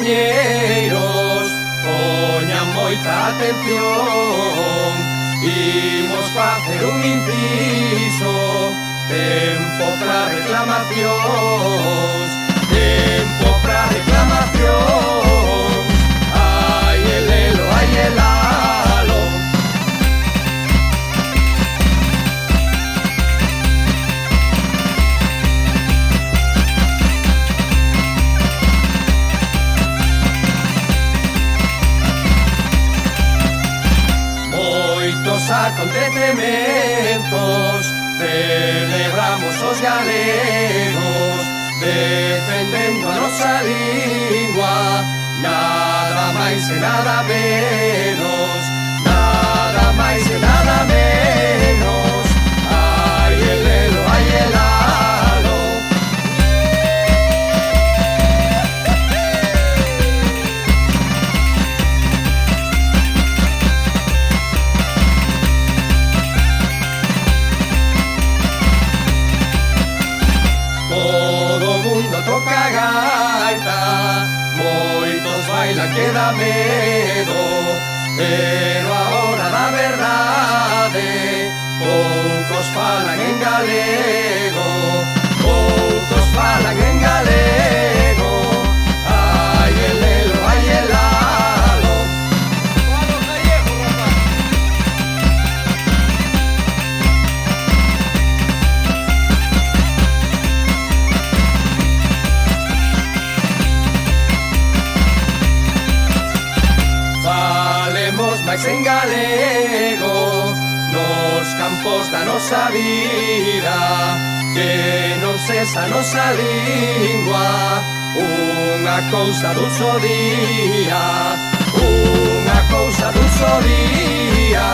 compañeiros, poñan moita atención. Imos facer un inciso, tempo para reclamacións, tempo para reclamacións. Ai el elo, ai el alo. Moitos acontecementos celebramos os galegos, defendendo a nosa lingua, nada máis e nada menos, nada máis e nada menos. Ai el elo, ai el alo. Todo mundo toca a gaita, moitos bailan que dá medo, pero a hora da verdade poucos falan en galego, poucos falan en galego. Ai el elo, ai el alo. Falo gallego, rapaz. Falemos máis en galego nos campos da nosa vida, que non cesa a nosa lingua, unha cousa dun só día, unha cousa dun só día.